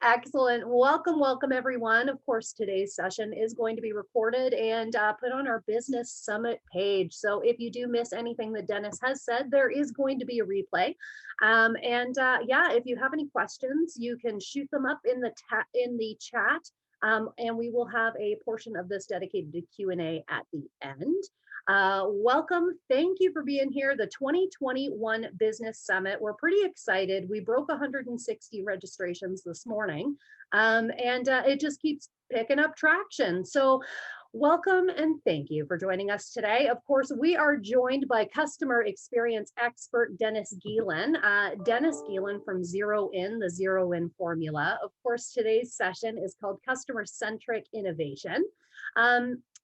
Excellent. Welcome, welcome everyone. Of course, today's session is going to be recorded and put on our Business Summit page. So if you do miss anything that Dennis has said, there is going to be a replay. Yeah, if you have any questions, you can shoot them up in the chat, and we will have a portion of this dedicated to Q&A at the end. Welcome. Thank you for being here. The 2021 Business Summit. We're pretty excited. We broke 160 registrations this morning, and it just keeps picking up traction. So welcome and thank you for joining us today. Of course, we are joined by customer experience expert Dennis Geelan. Dennis Geelan from Zero In, the Zero In formula. Of course, today's session is called Customer-Centric Innovation.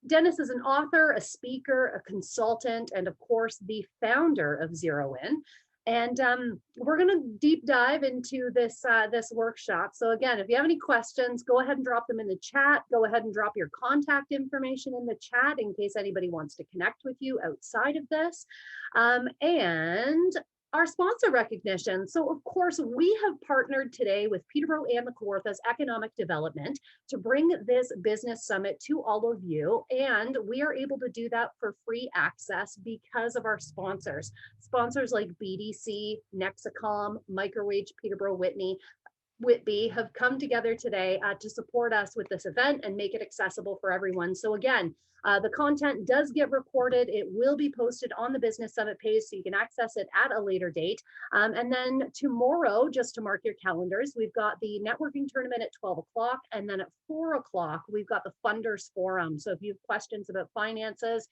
Dennis is an author, a speaker, a consultant, and of course, the founder of Zero In. And we're going to deep dive into this workshop. So again, if you have any questions, go ahead and drop them in the chat. Go ahead and drop your contact information in the chat in case anybody wants to connect with you outside of this. And our sponsor recognition. So of course, we have partnered today with Peterborough and Kawarthas Economic Development to bring this business summit to all of you. And we are able to do that for free access because of our sponsors. Sponsors like BDC, Nexicom, Microwage, Peterborough Whitby have come together today to support us with this event and make it accessible for everyone. So again, the content does get recorded. It will be posted on the Business Summit page so you can access it at a later date. And then tomorrow, just to mark your calendars, we've got the networking tournament at 12 o'clock. And then at 4 o'clock, we've got the Funders Forum. So if you have questions about finances,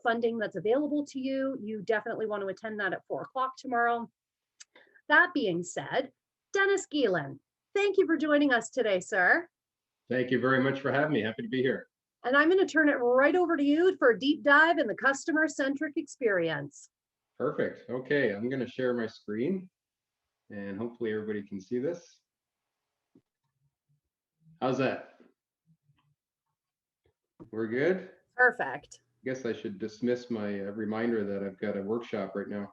funding that's available to you, you definitely want to attend that at 4 o'clock tomorrow. That being said, Dennis Geelan, thank you for joining us today, sir. Thank you very much for having me. Happy to be here. And I'm going to turn it right over to you for a deep dive in the customer-centric experience. Perfect. Okay, I'm going to share my screen and hopefully everybody can see this. How's that? We're good? Perfect. I guess I should dismiss my reminder that I've got a workshop right now.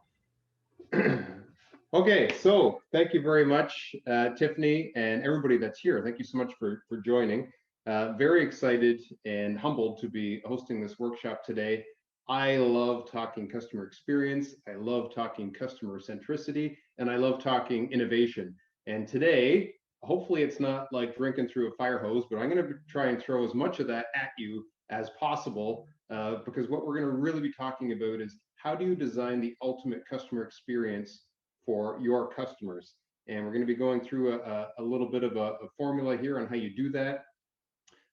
Okay, so thank you very much, Tiffany, and everybody that's here. Thank you so much for joining. Very excited and humbled to be hosting this workshop today. I love talking customer experience. I love talking customer centricity, and I love talking innovation. And today, hopefully it's not like drinking through a fire hose, but I'm going to try and throw as much of that at you as possible, because what we're going to really be talking about is how do you design the ultimate customer experience for your customers. And we're going to be going through a little bit of a formula here on how you do that.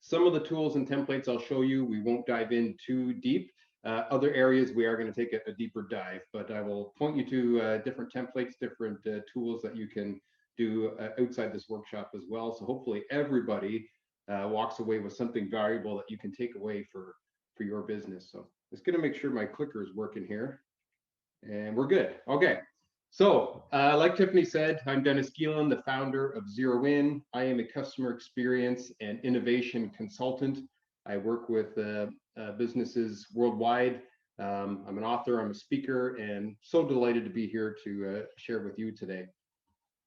Some of the tools and templates I'll show you, we won't dive in too deep. Other areas we are going to take a deeper dive, but I will point you to different templates, different tools that you can do outside this workshop as well. So hopefully everybody walks away with something valuable that you can take away for your business. So just going to make sure my clicker is working here. And we're good. Okay. So, like Tiffany said, I'm Dennis Geelan, the founder of Zero In. I am a customer experience and innovation consultant. I work with businesses worldwide. I'm an author, I'm a speaker, and so delighted to be here to share with you today.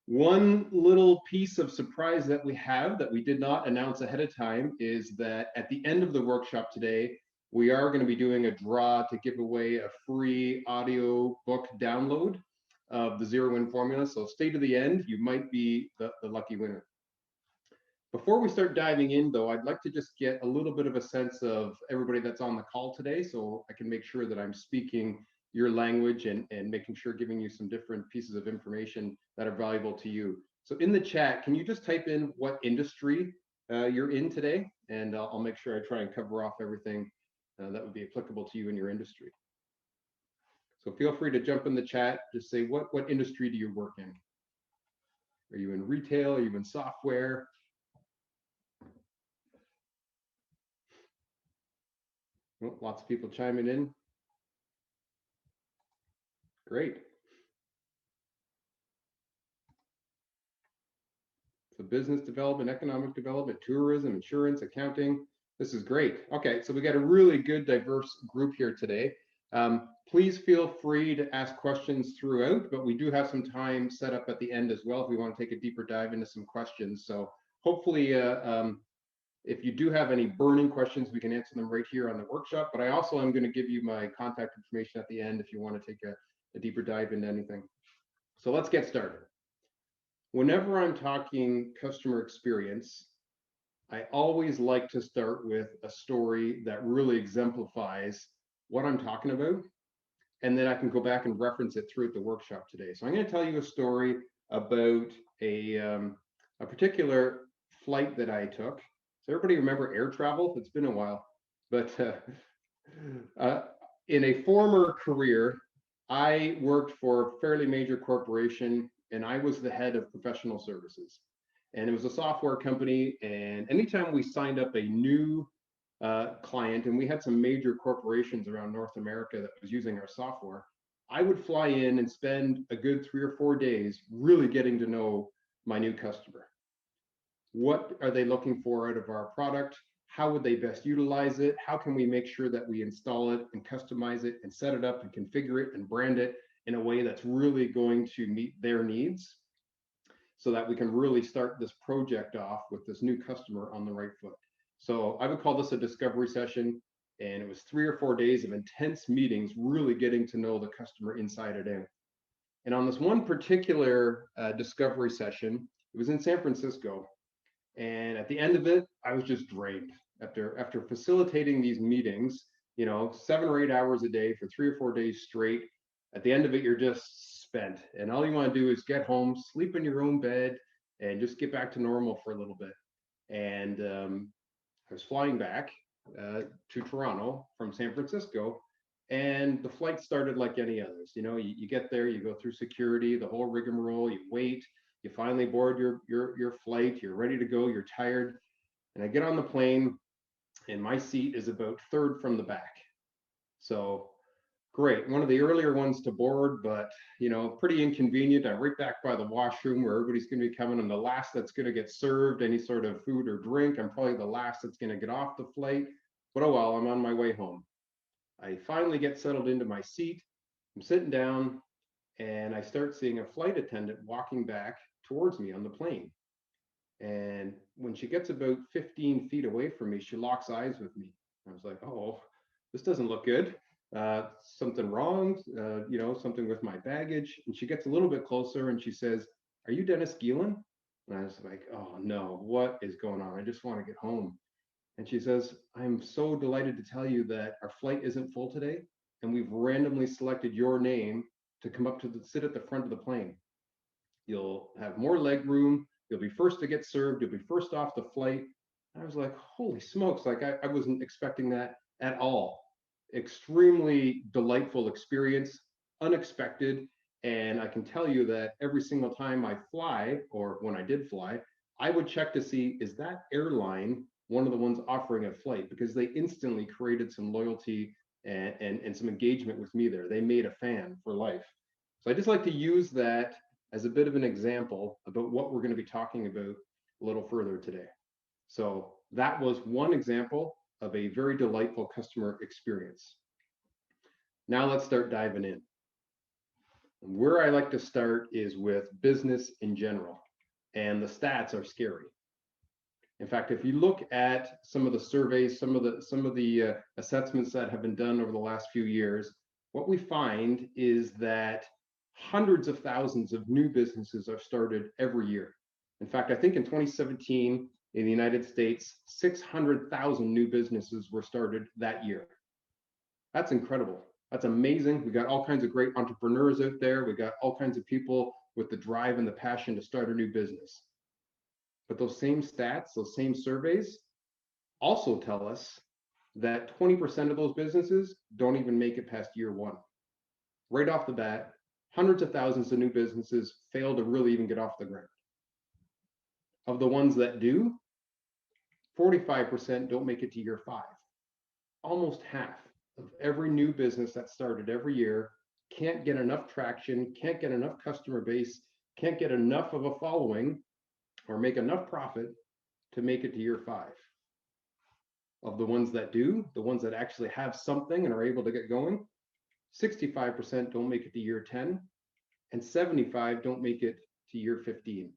One little piece of surprise that we have that we did not announce ahead of time is that at the end of the workshop today, we are going to be doing a draw to give away a free audio book download of the Zero In formula. So stay to the end, you might be the lucky winner. Before we start diving in though, I'd like to just get a little bit of a sense of everybody that's on the call today, so I can make sure that I'm speaking your language and making sure giving you some different pieces of information that are valuable to you. So in the chat, can you just type in what industry you're in today? And I'll make sure I try and cover off everything that would be applicable to you in your industry. So feel free to jump in the chat, just say what industry do you work in? Are you in retail? Are you in software? Well, lots of people chiming in. Great. So business development, economic development, tourism, insurance, accounting. This is great. Okay, so we got a really good diverse group here today. Please feel free to ask questions throughout, but we do have some time set up at the end as well if we want to take a deeper dive into some questions. So hopefully, if you do have any burning questions, we can answer them right here on the workshop. But I also am going to give you my contact information at the end if you want to take a deeper dive into anything. So let's get started. Whenever I'm talking customer experience, I always like to start with a story that really exemplifies what I'm talking about, and then I can go back and reference it throughout the workshop today. So I'm going to tell you a story about a particular flight that I took. Does everybody remember air travel? It's been a while, but in a former career, I worked for a fairly major corporation, and I was the head of professional services. And it was a software company. And anytime we signed up a new client, and we had some major corporations around North America that was using our software, I would fly in and spend a good 3 or 4 days really getting to know my new customer. What are they looking for out of our product? How would they best utilize it? How can we make sure that we install it and customize it and set it up and configure it and brand it in a way that's really going to meet their needs, so that we can really start this project off with this new customer on the right foot? So I would call this a discovery session, and it was 3 or 4 days of intense meetings, really getting to know the customer inside and out. And on this one particular discovery session, it was in San Francisco, and at the end of it, I was just drained after facilitating these meetings, 7 or 8 hours a day for 3 or 4 days straight. At the end of it, you're just spent, and all you want to do is get home, sleep in your own bed, and just get back to normal for a little bit. And I was flying back to Toronto from San Francisco, and the flight started like any others. You get there, you go through security, the whole rigmarole, you wait, you finally board your flight, you're ready to go, you're tired, and I get on the plane, and my seat is about third from the back. So great, one of the earlier ones to board, but pretty inconvenient. I'm right back by the washroom where everybody's going to be coming. I'm the last that's going to get served any sort of food or drink. I'm probably the last that's going to get off the flight, but oh well, I'm on my way home. I finally get settled into my seat. I'm sitting down, and I start seeing a flight attendant walking back towards me on the plane. And when she gets about 15 feet away from me, she locks eyes with me. I was like, oh, this doesn't look good. Something wrong, something with my baggage. And she gets a little bit closer, and she says, "Are you Dennis Geelan?" And I was like, oh no, what is going on? I just want to get home. And she says, "I'm so delighted to tell you that our flight isn't full today, and we've randomly selected your name to come up to sit at the front of the plane. You'll have more leg room. You'll be first to get served. You'll be first off the flight." I was like, holy smokes, like I wasn't expecting that at all. Extremely delightful experience, unexpected. And I can tell you that every single time I fly, or when I did fly, I would check to see, is that airline one of the ones offering a flight? Because they instantly created some loyalty and some engagement with me there. They made a fan for life. So I just like to use that as a bit of an example about what we're going to be talking about a little further today. So that was one example of a very delightful customer experience. Now let's start diving in. Where I like to start is with business in general, and the stats are scary. In fact, if you look at some of the surveys, some of the assessments that have been done over the last few years, what we find is that hundreds of thousands of new businesses are started every year. In fact, I think in 2017 in the United States, 600,000 new businesses were started that year. That's incredible. That's amazing. We got all kinds of great entrepreneurs out there. We got all kinds of people with the drive and the passion to start a new business. But those same stats, those same surveys also tell us that 20% of those businesses don't even make it past year one. Right off the bat, hundreds of thousands of new businesses fail to really even get off the ground. Of the ones that do, 45% don't make it to year 5. Almost half of every new business that's started every year can't get enough traction, can't get enough customer base, can't get enough of a following or make enough profit to make it to year 5. Of the ones that do, the ones that actually have something and are able to get going, 65% don't make it to year 10, and 75 don't make it to year 15.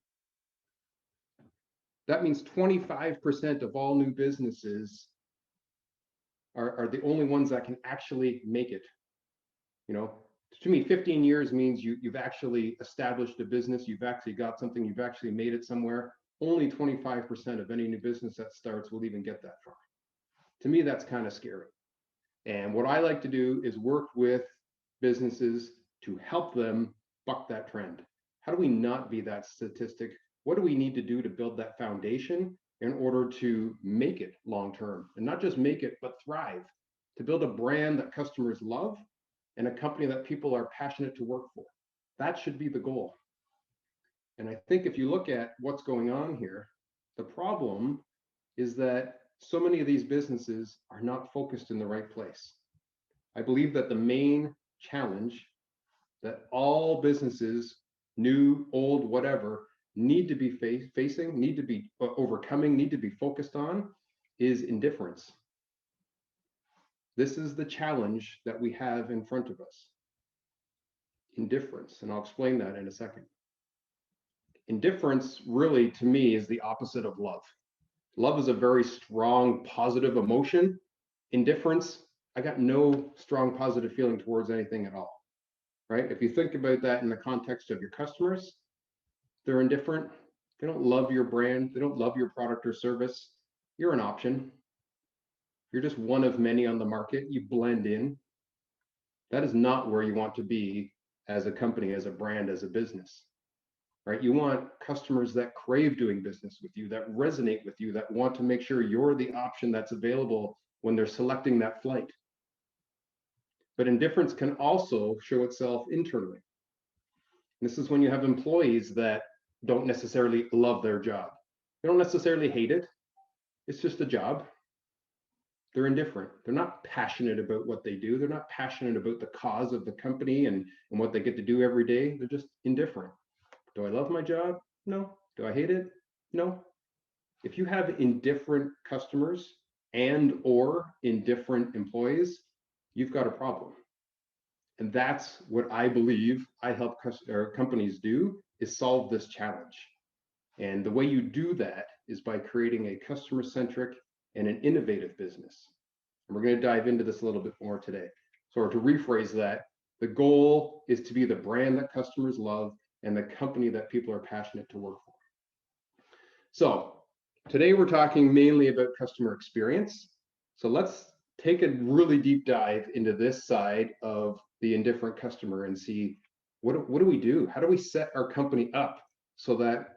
That means 25% of all new businesses are the only ones that can actually make it. You know, to me, 15 years means you've actually established a business, you've actually got something, you've actually made it somewhere. Only 25% of any new business that starts will even get that far. To me, that's kind of scary. And what I like to do is work with businesses to help them buck that trend. How do we not be that statistic? What do we need to do to build that foundation in order to make it long term? And not just make it, but thrive, to build a brand that customers love and a company that people are passionate to work for. That should be the goal. And I think if you look at what's going on here, the problem is that so many of these businesses are not focused in the right place. I believe that the main challenge that all businesses, new, old, whatever, need to be facing, need to be overcoming, need to be focused on is indifference. This is the challenge that we have in front of us. Indifference, and I'll explain that in a second. Indifference really, to me, is the opposite of love. Love is a very strong, positive emotion. Indifference, I got no strong, positive feeling towards anything at all, right? If you think about that in the context of your customers, they're indifferent. They don't love your brand. They don't love your product or service. You're an option. You're just one of many on the market. You blend in. That is not where you want to be as a company, as a brand, as a business, right? You want customers that crave doing business with you, that resonate with you, that want to make sure you're the option that's available when they're selecting that flight. But indifference can also show itself internally. This is when you have employees that don't necessarily love their job. They don't necessarily hate it. It's just a job. They're indifferent. They're not passionate about what they do. They're not passionate about the cause of the company and what they get to do every day. They're just indifferent. Do I love my job? No. Do I hate it? No. If you have indifferent customers and or indifferent employees, you've got a problem. And that's what I believe I help companies do, is solve this challenge. And the way you do that is by creating a customer-centric and an innovative business. And we're going to dive into this a little bit more today. So to rephrase that, the goal is to be the brand that customers love and the company that people are passionate to work for. So today we're talking mainly about customer experience. So let's take a really deep dive into this side of the indifferent customer and see what do we do? How do we set our company up so that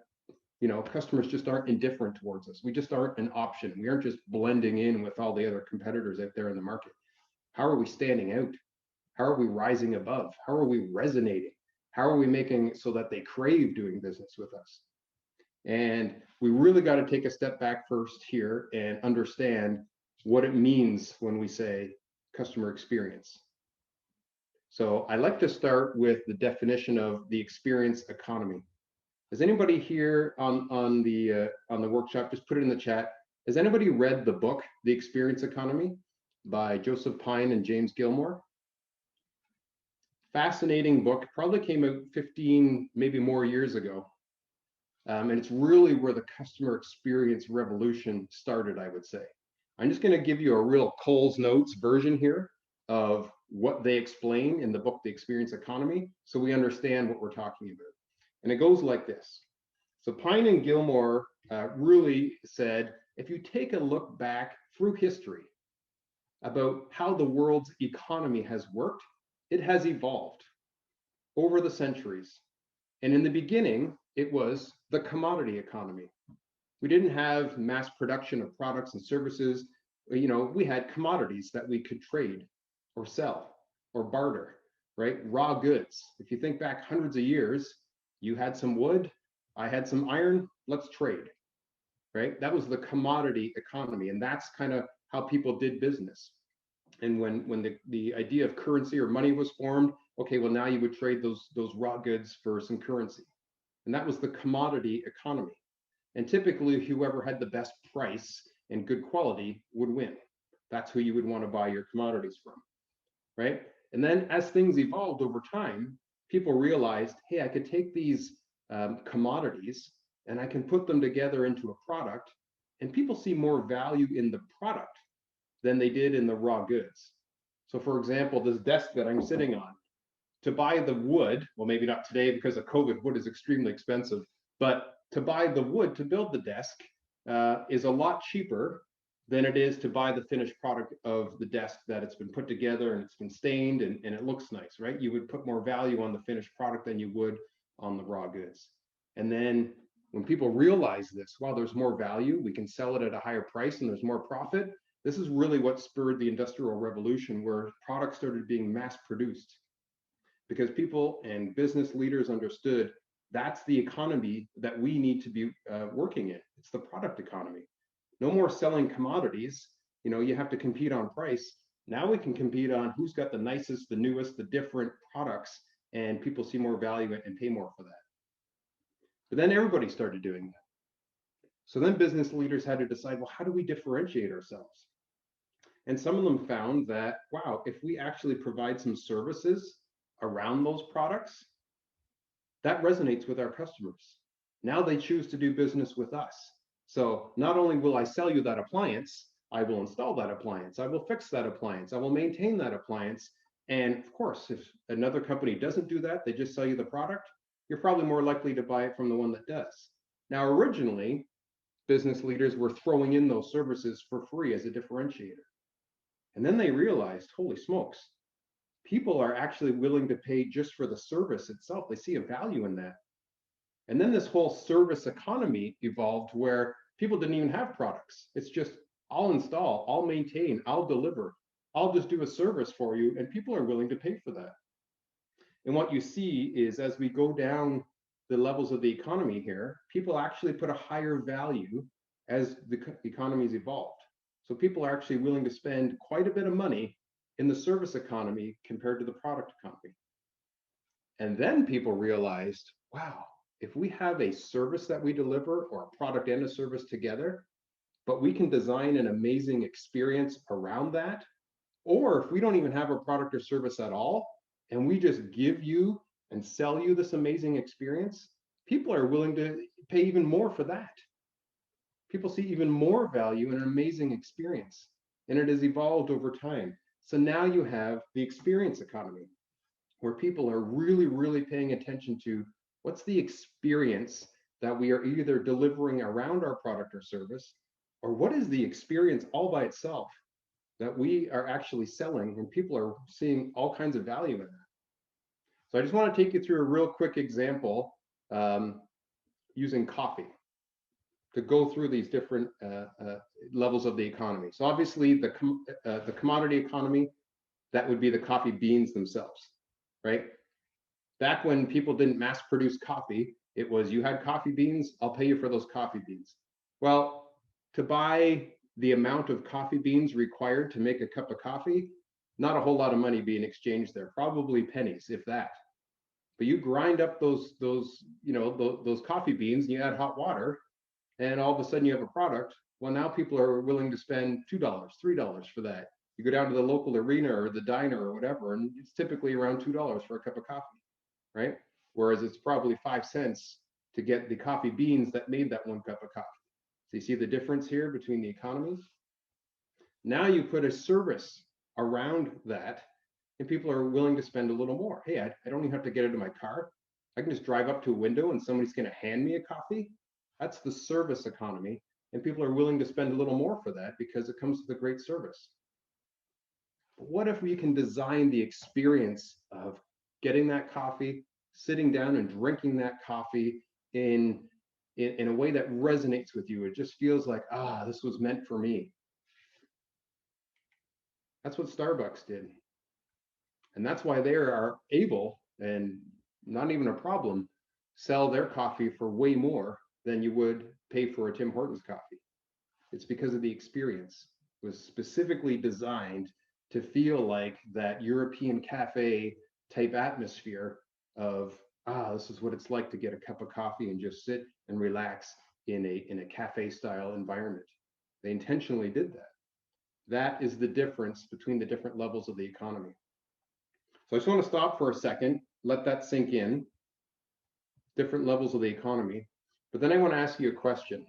customers just aren't indifferent towards us? We just aren't an option. We aren't just blending in with all the other competitors out there in the market. How are we standing out? How are we rising above? How are we resonating? How are we making it so that they crave doing business with us? And we really got to take a step back first here and understand what it means when we say customer experience. So I like to start with the definition of the experience economy. Has anybody here on the workshop, just put it in the chat, has anybody read the book, The Experience Economy by Joseph Pine and James Gilmore? Fascinating book, probably came out 15, maybe more years ago. And it's really where the customer experience revolution started, I would say. I'm just going to give you a real Coles Notes version here of what they explain in the book, The Experience Economy, so we understand what we're talking about. And it goes like this. So Pine and Gilmore really said, if you take a look back through history about how the world's economy has worked, it has evolved over the centuries. And in the beginning, it was the commodity economy. We didn't have mass production of products and services. We had commodities that we could trade or sell or barter, right? Raw goods. If you think back hundreds of years, you had some wood, I had some iron, let's trade, right? That was the commodity economy. And that's kind of how people did business. And when the idea of currency or money was formed, okay, well, now you would trade those raw goods for some currency. And that was the commodity economy. And typically, whoever had the best price and good quality would win. That's who you would want to buy your commodities from, right? And then as things evolved over time, people realized, hey, I could take these commodities and I can put them together into a product, and people see more value in the product than they did in the raw goods. So for example, this desk that I'm sitting on, to buy the wood, well, maybe not today because of COVID, wood is extremely expensive, but to buy the wood to build the desk is a lot cheaper than it is to buy the finished product of the desk that it's been put together and it's been stained and it looks nice, right? You would put more value on the finished product than you would on the raw goods. And then when people realize this, wow, there's more value, we can sell it at a higher price and there's more profit. This is really what spurred the Industrial Revolution, where products started being mass produced because people and business leaders understood that's the economy that we need to be working in. It's the product economy. No more selling commodities. You know, you have to compete on price. Now we can compete on who's got the nicest, the newest, the different products, and people see more value and pay more for that. But then everybody started doing that. So then business leaders had to decide, well, how do we differentiate ourselves? And some of them found that, wow, if we actually provide some services around those products, that resonates with our customers. Now they choose to do business with us. So not only will I sell you that appliance, I will install that appliance, I will fix that appliance, I will maintain that appliance. And of course, if another company doesn't do that, they just sell you the product, you're probably more likely to buy it from the one that does. Now, originally, business leaders were throwing in those services for free as a differentiator. And then they realized, holy smokes, people are actually willing to pay just for the service itself. They see a value in that. And then this whole service economy evolved where people didn't even have products. It's just, I'll install, I'll maintain, I'll deliver, I'll just do a service for you, and people are willing to pay for that. And what you see is as we go down the levels of the economy here, people actually put a higher value as the economy's evolved. So people are actually willing to spend quite a bit of money in the service economy compared to the product economy. And then people realized, wow, if we have a service that we deliver or a product and a service together, but we can design an amazing experience around that, or if we don't even have a product or service at all, and we just give you and sell you this amazing experience, people are willing to pay even more for that. People see even more value in an amazing experience, and it has evolved over time. So now you have the experience economy, where people are really, really paying attention to what's the experience that we are either delivering around our product or service, or what is the experience all by itself that we are actually selling, and people are seeing all kinds of value in that. So I just want to take you through a real quick example using coffee to go through these different levels of the economy. So obviously the commodity economy, that would be the coffee beans themselves, right? Back when people didn't mass produce coffee, it was you had coffee beans, I'll pay you for those coffee beans. Well, to buy the amount of coffee beans required to make a cup of coffee, not a whole lot of money being exchanged there, probably pennies, if that. But you grind up those coffee beans and you add hot water, and all of a sudden you have a product. Well, now people are willing to spend $2, $3 for that. You go down to the local arena or the diner or whatever, and it's typically around $2 for a cup of coffee, right? Whereas it's probably 5 cents to get the coffee beans that made that one cup of coffee. So you see the difference here between the economies? Now you put a service around that, and people are willing to spend a little more. Hey, I don't even have to get into my car. I can just drive up to a window and somebody's going to hand me a coffee. That's the service economy, and people are willing to spend a little more for that because it comes with a great service. But what if we can design the experience of getting that coffee, sitting down and drinking that coffee in a way that resonates with you? It just feels like, this was meant for me. That's what Starbucks did. And that's why they are able, and not even a problem, sell their coffee for way more than you would pay for a Tim Hortons coffee. It's because of the experience. It was specifically designed to feel like that European cafe type atmosphere of, this is what it's like to get a cup of coffee and just sit and relax in a cafe style environment. They intentionally did that. That is the difference between the different levels of the economy. So I just want to stop for a second, let that sink in, different levels of the economy. But then I want to ask you a question.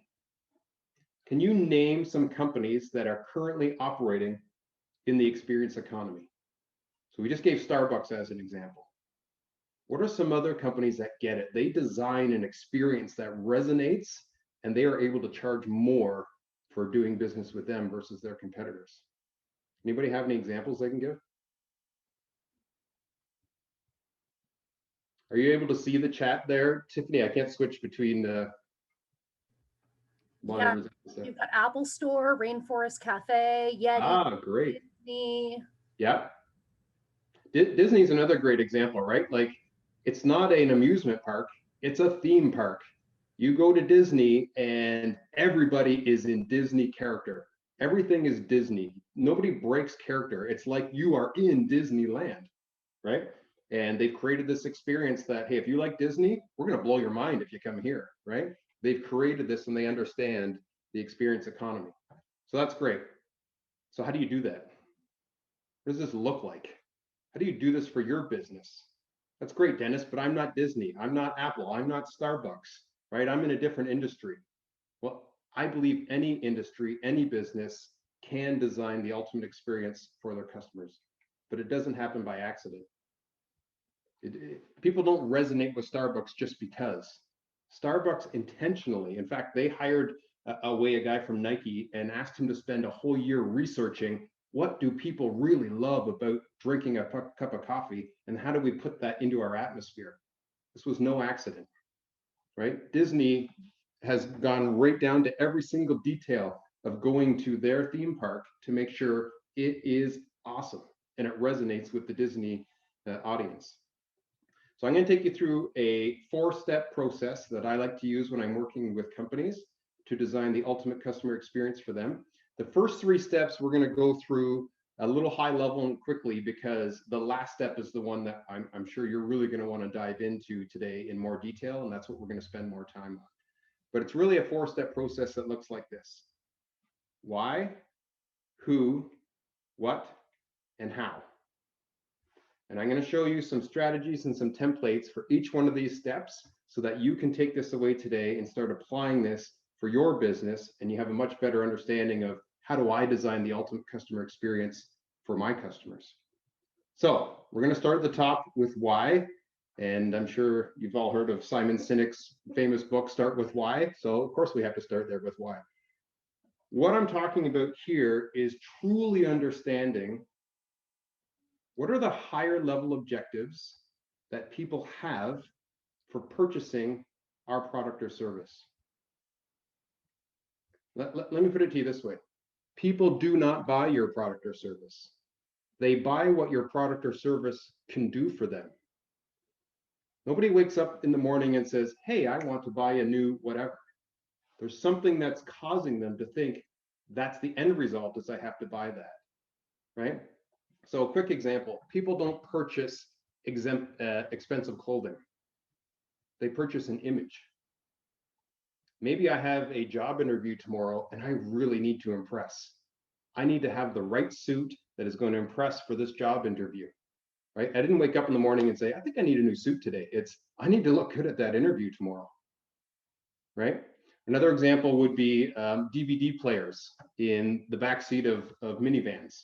Can you name some companies that are currently operating in the experience economy? So we just gave Starbucks as an example. What are some other companies that get it? They design an experience that resonates, and they are able to charge more for doing business with them versus their competitors. Anybody have any examples they can give? Are you able to see the chat there, Tiffany? I can't switch between the Yeah, monitors. you've got Apple Store, Rainforest Cafe, Yeti, Ah, great. Disney. Yeah. Disney's another great example, right? Like, it's not an amusement park, it's a theme park. You go to Disney and everybody is in Disney character. Everything is Disney. Nobody breaks character. It's like you are in Disneyland, right? And they've created this experience that, hey, if you like Disney, we're going to blow your mind if you come here, right? They've created this and they understand the experience economy. So that's great. So how do you do that? What does this look like? How do you do this for your business? That's great, Dennis, but I'm not Disney. I'm not Apple. I'm not Starbucks, right? I'm in a different industry. Well, I believe any industry, any business can design the ultimate experience for their customers, but it doesn't happen by accident. People don't resonate with Starbucks just because. Starbucks intentionally, in fact, they hired a guy from Nike and asked him to spend a whole year researching what do people really love about drinking a cup of coffee and how do we put that into our atmosphere. This was no accident, right? Disney has gone right down to every single detail of going to their theme park to make sure it is awesome and it resonates with the Disney audience. So I'm going to take you through a 4-step process that I like to use when I'm working with companies to design the ultimate customer experience for them. The first 3 steps we're going to go through a little high level and quickly because the last step is the one that I'm sure you're really going to want to dive into today in more detail, and that's what we're going to spend more time on. But it's really a 4-step process that looks like this: why, who, what, and how. And I'm going to show you some strategies and some templates for each one of these steps so that you can take this away today and start applying this for your business, and you have a much better understanding of how do I design the ultimate customer experience for my customers. So we're going to start at the top with why, and I'm sure you've all heard of Simon Sinek's famous book, Start With Why. So of course we have to start there with why. What I'm talking about here is truly understanding what are the higher level objectives that people have for purchasing our product or service. Let me put it to you this way. People do not buy your product or service. They buy what your product or service can do for them. Nobody wakes up in the morning and says, hey, I want to buy a new whatever. There's something that's causing them to think that's the end result is I have to buy that, right? So a quick example, people don't purchase expensive clothing. They purchase an image. Maybe I have a job interview tomorrow and I really need to impress. I need to have the right suit that is going to impress for this job interview, right? I didn't wake up in the morning and say, I think I need a new suit today. It's, I need to look good at that interview tomorrow, right? Another example would be DVD players in the backseat of minivans,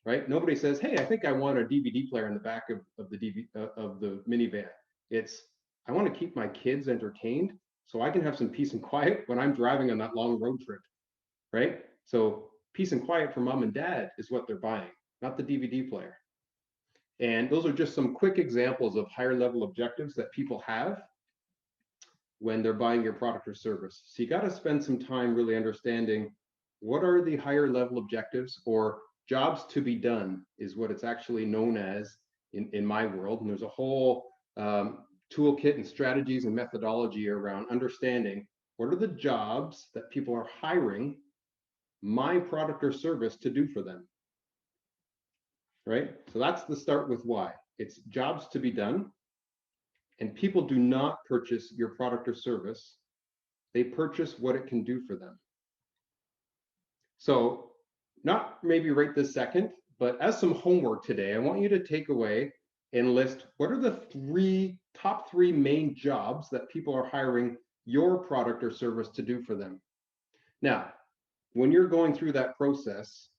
right? Nobody says, hey, I think I want a DVD player in the back of the minivan. It's, I want to keep my kids entertained so I can have some peace and quiet when I'm driving on that long road trip, right? So peace and quiet for mom and dad is what they're buying, not the DVD player. And those are just some quick examples of higher level objectives that people have when they're buying your product or service. So you got to spend some time really understanding what are the higher level objectives, or jobs to be done is what it's actually known as in my world. And there's a whole toolkit and strategies and methodology around understanding what are the jobs that people are hiring my product or service to do for them, right? So that's the start with why. It's jobs to be done. And people do not purchase your product or service. They purchase what it can do for them. So not maybe right this second, But as some homework today, I want you to take away and list what are the top three main jobs that people are hiring your product or service to do for them. Now, when you're going through that process,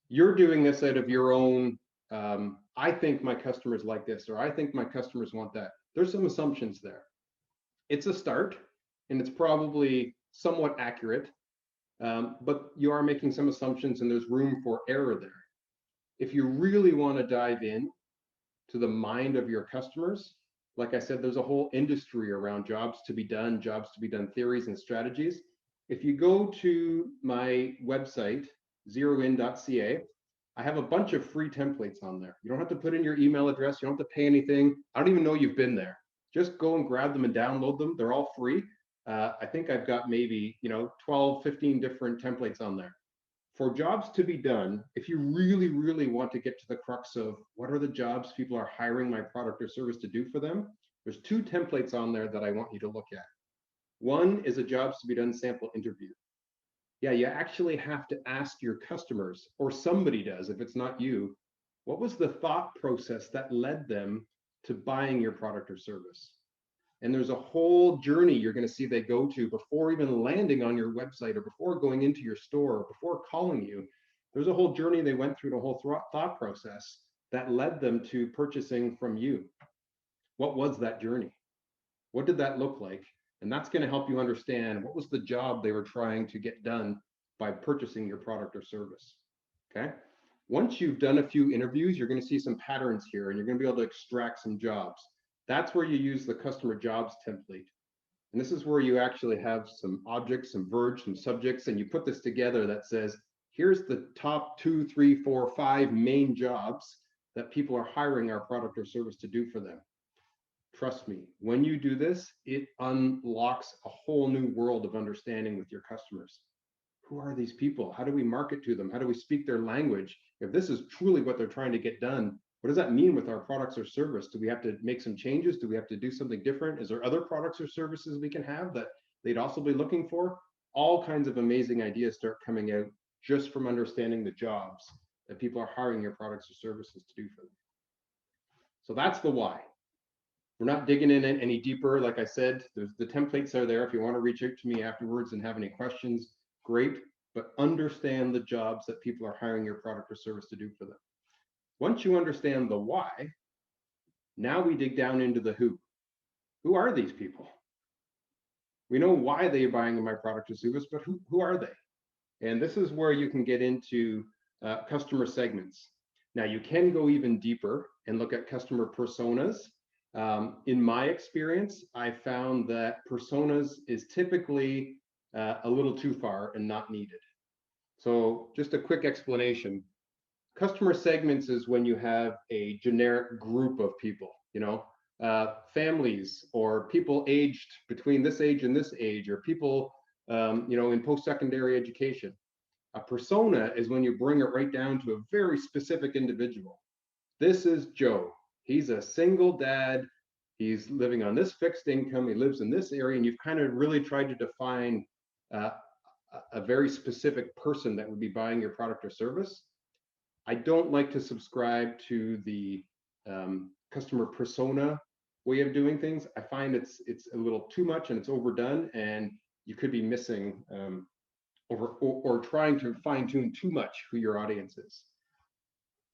you're doing this out of your own, I think my customers like this, or I think my customers want that. There's some assumptions there. It's a start, and it's probably somewhat accurate, but you are making some assumptions and there's room for error there. If you really want to dive in to the mind of your customers, like I said, there's a whole industry around jobs to be done theories and strategies. If you go to my website, zeroin.ca, I have a bunch of free templates on there. You don't have to put in your email address. You don't have to pay anything. I don't even know you've been there. Just go and grab them and download them. They're all free. I think I've got maybe 12, 15 different templates on there. For jobs to be done, if you really, really want to get to the crux of what are the jobs people are hiring my product or service to do for them, there's two templates on there that I want you to look at. One is a jobs to be done sample interview. Yeah, you actually have to ask your customers, or somebody does if it's not you, what was the thought process that led them to buying your product or service? And there's a whole journey you're going to see they go to before even landing on your website or before going into your store or before calling you. There's a whole journey they went through, the whole thought process that led them to purchasing from you. What was that journey? What did that look like? And that's going to help you understand what was the job they were trying to get done by purchasing your product or service. Okay. Once you've done a few interviews, you're going to see some patterns here and you're going to be able to extract some jobs. That's where you use the customer jobs template. And this is where you actually have some objects, some verbs, some subjects, and you put this together that says, here's the top 2, 3, 4, 5 main jobs that people are hiring our product or service to do for them. Trust me, when you do this, it unlocks a whole new world of understanding with your customers. Who are these people? How do we market to them? How do we speak their language? If this is truly what they're trying to get done, what does that mean with our products or service? Do we have to make some changes? Do we have to do something different? Is there other products or services we can have that they'd also be looking for? All kinds of amazing ideas start coming out just from understanding the jobs that people are hiring your products or services to do for them. So that's the why. We're not digging in any deeper. Like I said, the templates are there. If you want to reach out to me afterwards and have any questions, great. But understand the jobs that people are hiring your product or service to do for them. Once you understand the why, now we dig down into the who. Who are these people? We know why they're buying my product or service, but who are they? And this is where you can get into customer segments. Now, you can go even deeper and look at customer personas. In my experience, I found that personas is typically a little too far and not needed. So just a quick explanation. Customer segments is when you have a generic group of people, families or people aged between this age and this age, or people, in post-secondary education. A persona is when you bring it right down to a very specific individual. This is Joe. He's a single dad. He's living on this fixed income. He lives in this area, and you've kind of really tried to define a very specific person that would be buying your product or service. I don't like to subscribe to the customer persona way of doing things. I find it's a little too much and it's overdone, and you could be missing or trying to fine tune too much who your audience is.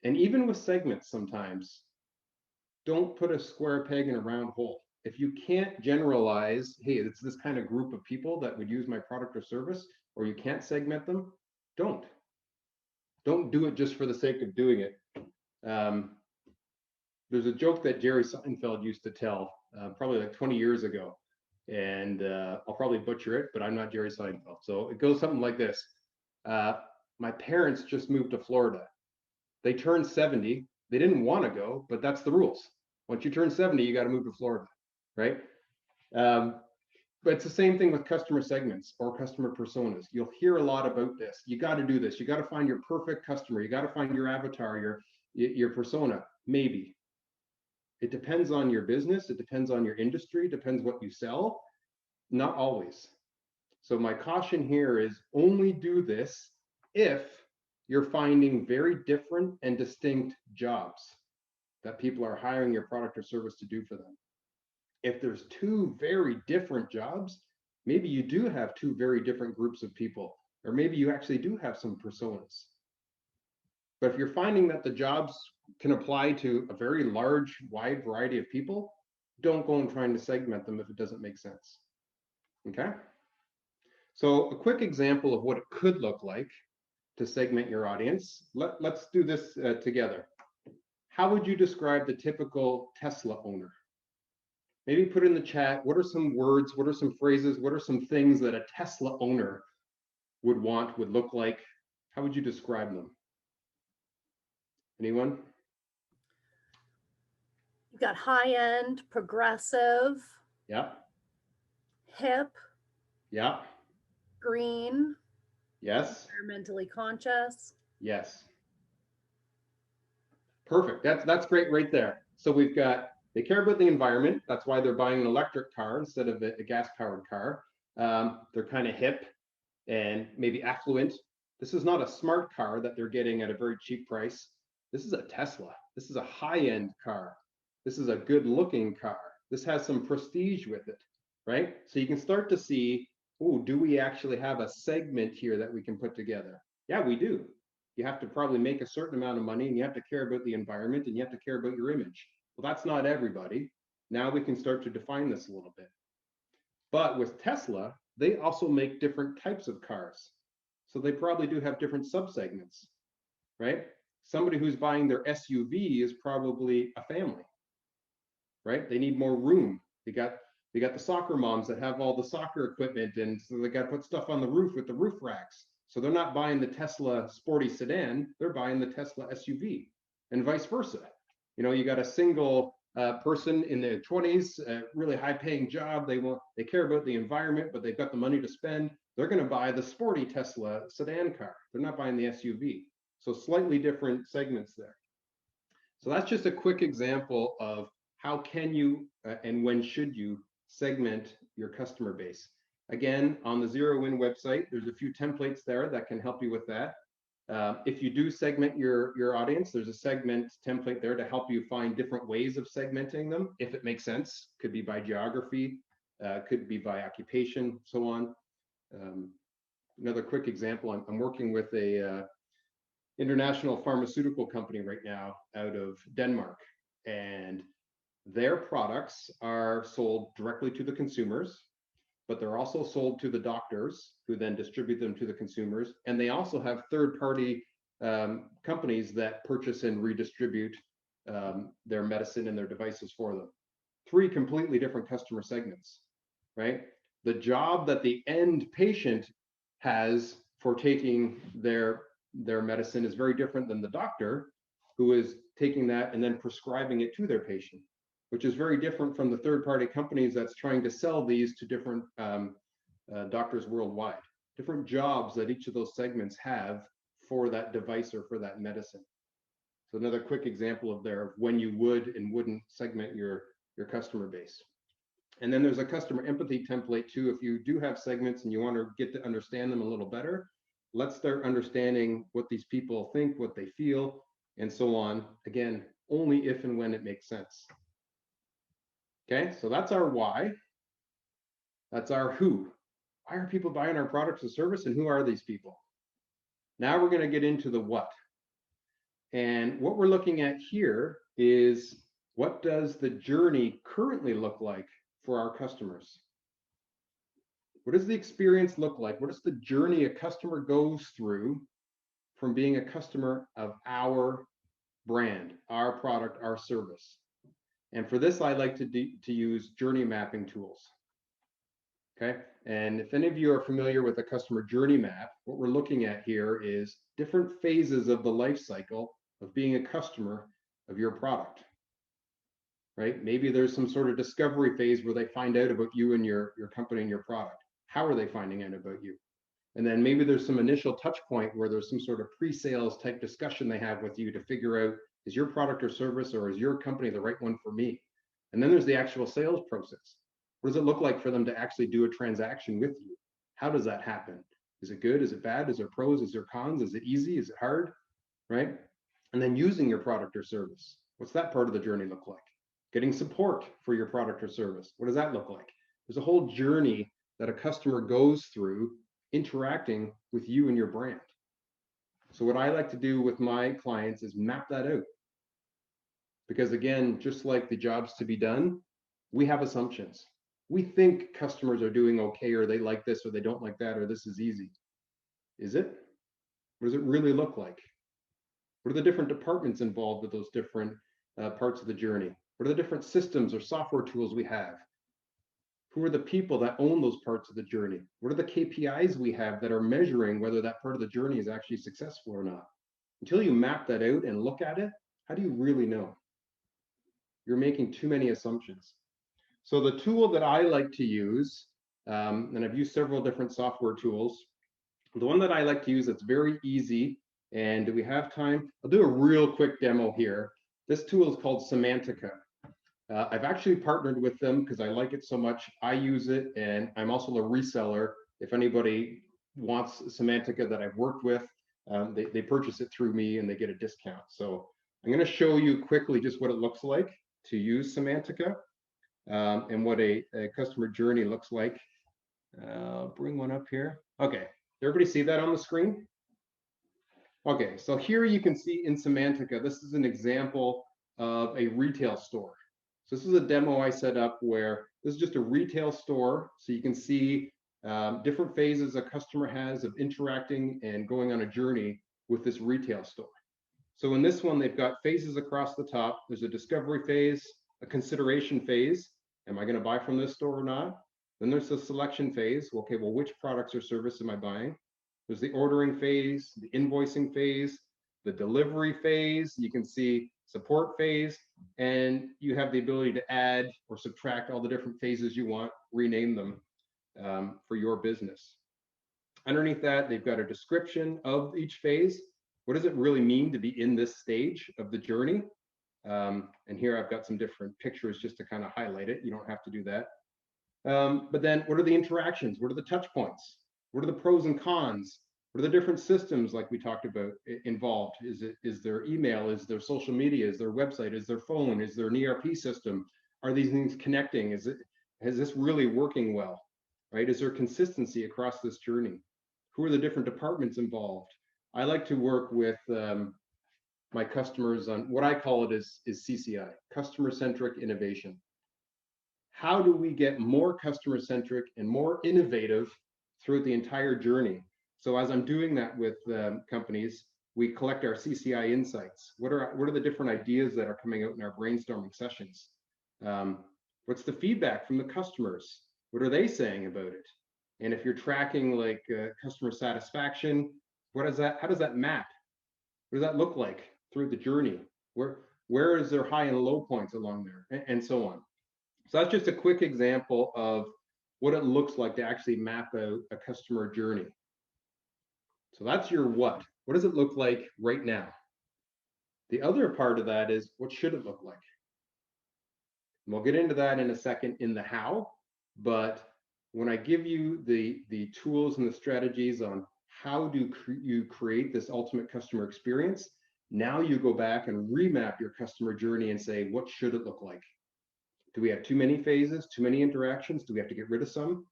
And even with segments, sometimes don't put a square peg in a round hole. If you can't generalize, hey, it's this kind of group of people that would use my product or service, or you can't segment them, don't do it just for the sake of doing it. There's a joke that Jerry Seinfeld used to tell probably like 20 years ago, and I'll probably butcher it, but I'm not Jerry Seinfeld. So it goes something like this. My parents just moved to Florida. They turned 70. They didn't want to go, but that's the rules. Once you turn 70, you got to move to Florida, right? But it's the same thing with customer segments or customer personas. You'll hear a lot about this. You got to do this. You got to find your perfect customer. You got to find your avatar, your persona. Maybe. It depends on your business. It depends on your industry. It depends what you sell. Not always. So my caution here is only do this if you're finding very different and distinct jobs that people are hiring your product or service to do for them. If there's two very different jobs, maybe you do have two very different groups of people, or maybe you actually do have some personas. But if you're finding that the jobs can apply to a very large, wide variety of people, don't go and trying to segment them if it doesn't make sense. Okay? So a quick example of what it could look like to segment your audience. Let's do this together. How would you describe the typical Tesla owner? Maybe put in the chat, what are some words, what are some phrases, what are some things that a Tesla owner would want, would look like? How would you describe them? Anyone? You've got high-end, progressive, Yeah. hip, Yeah. green, Yes. environmentally conscious. Yes. Perfect. That's great right there. So we've got, they care about the environment. That's why they're buying an electric car instead of a gas-powered car. They're kind of hip and maybe affluent. This is not a smart car that they're getting at a very cheap price. This is a Tesla. This is a high-end car. This is a good-looking car. This has some prestige with it, right? So you can start to see, oh, do we actually have a segment here that we can put together? Yeah, we do. You have to probably make a certain amount of money, and you have to care about the environment, and you have to care about your image. Well, that's not everybody. Now we can start to define this a little bit. But with Tesla, they also make different types of cars. So they probably do have different subsegments, right? Somebody who's buying their SUV is probably a family, right? They need more room. They got the soccer moms that have all the soccer equipment, and so they got to put stuff on the roof with the roof racks. So they're not buying the Tesla sporty sedan, they're buying the Tesla SUV, and vice versa. You know, you got a single person in their 20s, a really high-paying job. They care about the environment, but they've got the money to spend. They're going to buy the sporty Tesla sedan car. They're not buying the SUV. So slightly different segments there. So that's just a quick example of how can you and when should you segment your customer base. Again, on the Zero In website, there's a few templates there that can help you with that. If you do segment your audience, there's a segment template there to help you find different ways of segmenting them, if it makes sense. Could be by geography, could be by occupation, so on. Another quick example, I'm working with a international pharmaceutical company right now out of Denmark, and their products are sold directly to the consumers, but they're also sold to the doctors who then distribute them to the consumers. And they also have third-party companies that purchase and redistribute their medicine and their devices for them. Three completely different customer segments, right? The job that the end patient has for taking their medicine is very different than the doctor who is taking that and then prescribing it to their patient, which is very different from the third-party companies that's trying to sell these to different doctors worldwide. Different jobs that each of those segments have for that device or for that medicine. So another quick example of when you would and wouldn't segment your customer base. And then there's a customer empathy template too. If you do have segments and you want to get to understand them a little better, let's start understanding what these people think, what they feel, and so on. Again, only if and when it makes sense. Okay, so that's our why. That's our who. Why are people buying our products and service, and who are these people? Now we're going to get into the what. And what we're looking at here is, what does the journey currently look like for our customers? What does the experience look like? What is the journey a customer goes through from being a customer of our brand, our product, our service? And for this, I like to use journey mapping tools. Okay, and if any of you are familiar with a customer journey map, what we're looking at here is different phases of the life cycle of being a customer of your product. Right? Maybe there's some sort of discovery phase where they find out about you and your company and your product. How are they finding out about you? And then maybe there's some initial touch point where there's some sort of pre-sales type discussion they have with you to figure out, is your product or service or is your company the right one for me? And then there's the actual sales process. What does it look like for them to actually do a transaction with you? How does that happen? Is it good? Is it bad? Is there pros? Is there cons? Is it easy? Is it hard? Right? And then using your product or service. What's that part of the journey look like? Getting support for your product or service. What does that look like? There's a whole journey that a customer goes through interacting with you and your brand. So what I like to do with my clients is map that out. Because again, just like the jobs to be done, we have assumptions. We think customers are doing okay, or they like this, or they don't like that, or this is easy. Is it? What does it really look like? What are the different departments involved with those different parts of the journey? What are the different systems or software tools we have? Who are the people that own those parts of the journey? What are the KPIs we have that are measuring whether that part of the journey is actually successful or not? Until you map that out and look at it, how do you really know? You're making too many assumptions. So the tool that I like to use, and I've used several different software tools, the one that I like to use that's very easy, and do we have time? I'll do a real quick demo here. This tool is called Semantica. I've actually partnered with them because I like it so much. I use it, and I'm also a reseller. If anybody wants Semantica that I've worked with, they purchase it through me and they get a discount. So I'm going to show you quickly just what it looks like to use Semantica, and what a customer journey looks like. I'll bring one up here. Okay, everybody see that on the screen? Okay, so here you can see in Semantica, this is an example of a retail store. So this is a demo I set up where this is just a retail store. So you can see different phases a customer has of interacting and going on a journey with this retail store. So in this one, they've got phases across the top. There's a discovery phase, a consideration phase. Am I going to buy from this store or not? Then there's the selection phase. Okay, well, which products or service am I buying? There's the ordering phase, the invoicing phase, the delivery phase. You can see support phase, and you have the ability to add or subtract all the different phases you want, rename them for your business. Underneath that, they've got a description of each phase. What does it really mean to be in this stage of the journey? And here I've got some different pictures just to kind of highlight it. You don't have to do that. But then what are the interactions? What are the touch points? What are the pros and cons? What are the different systems like we talked about involved? Is there email? Is there social media? Is there website? Is there phone? Is there an ERP system? Are these things connecting? Is this really working well? Right? Is there consistency across this journey? Who are the different departments involved? I like to work with my customers on what I call it is CCI, Customer-Centric Innovation. How do we get more customer-centric and more innovative throughout the entire journey? So as I'm doing that with companies, we collect our CCI insights. What are the different ideas that are coming out in our brainstorming sessions? What's the feedback from the customers? What are they saying about it? And if you're tracking like customer satisfaction, how does that map? What does that look like through the journey? Where is there high and low points along there, and so on? So that's just a quick example of what it looks like to actually map out a customer journey. So that's your what. What does it look like right now? The other part of that is what should it look like? And we'll get into that in a second in the how, but when I give you the tools and the strategies on how do you create this ultimate customer experience, now you go back and remap your customer journey and say, what should it look like? Do we have too many phases, too many interactions? Do we have to get rid of some?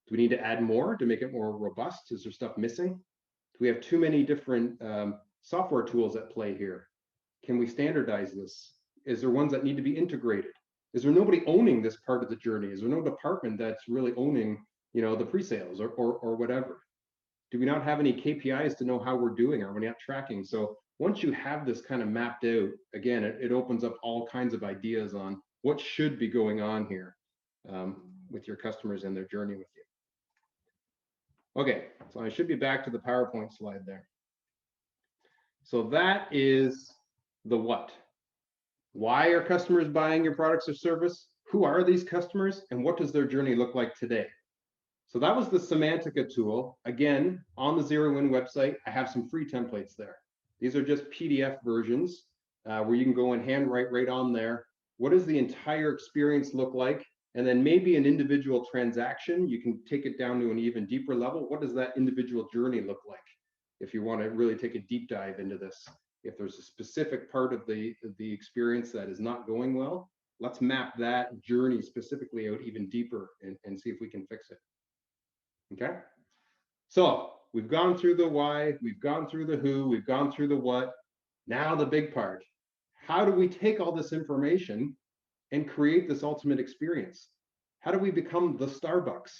Do we need to add more to make it more robust? Is there stuff missing? Do we have too many different software tools at play here? Can we standardize this? Is there ones that need to be integrated? Is there nobody owning this part of the journey? Is there no department that's really owning, the pre-sales or whatever? Do we not have any KPIs to know how we're doing? Are we not tracking? So once you have this kind of mapped out, again, it opens up all kinds of ideas on what should be going on here with your customers and their journey with you. Okay, so I should be back to the PowerPoint slide there. So that is the what. Why are customers buying your products or service? Who are these customers? And what does their journey look like today? So that was the Semantica tool. Again, on the Zero In website, I have some free templates there. These are just PDF versions where you can go and handwrite right on there. What does the entire experience look like? And then maybe an individual transaction, you can take it down to an even deeper level. What does that individual journey look like? If you want to really take a deep dive into this, if there's a specific part of the experience that is not going well, let's map that journey specifically out even deeper and see if we can fix it. Okay. So we've gone through the why, we've gone through the who, we've gone through the what. Now the big part. How do we take all this information and create this ultimate experience? How do we become the Starbucks?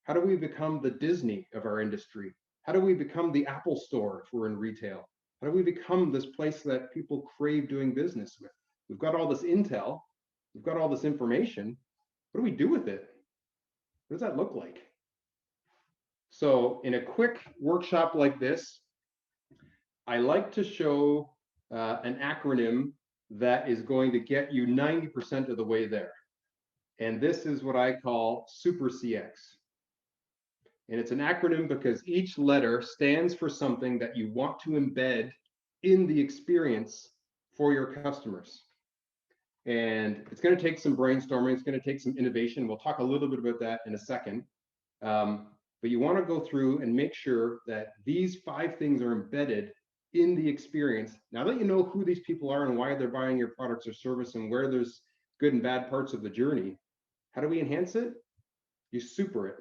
How do we become the Disney of our industry? How do we become the Apple Store if we're in retail? How do we become this place that people crave doing business with? We've got all this intel, we've got all this information. What do we do with it? What does that look like? So in a quick workshop like this, I like to show an acronym that is going to get you 90% of the way there. And this is what I call Super CX. And it's an acronym because each letter stands for something that you want to embed in the experience for your customers. And it's going to take some brainstorming. It's going to take some innovation. We'll talk a little bit about that in a second. But you want to go through and make sure that these 5 things are embedded in the experience. Now that you know who these people are and why they're buying your products or service and where there's good and bad parts of the journey, how do we enhance it? You super it.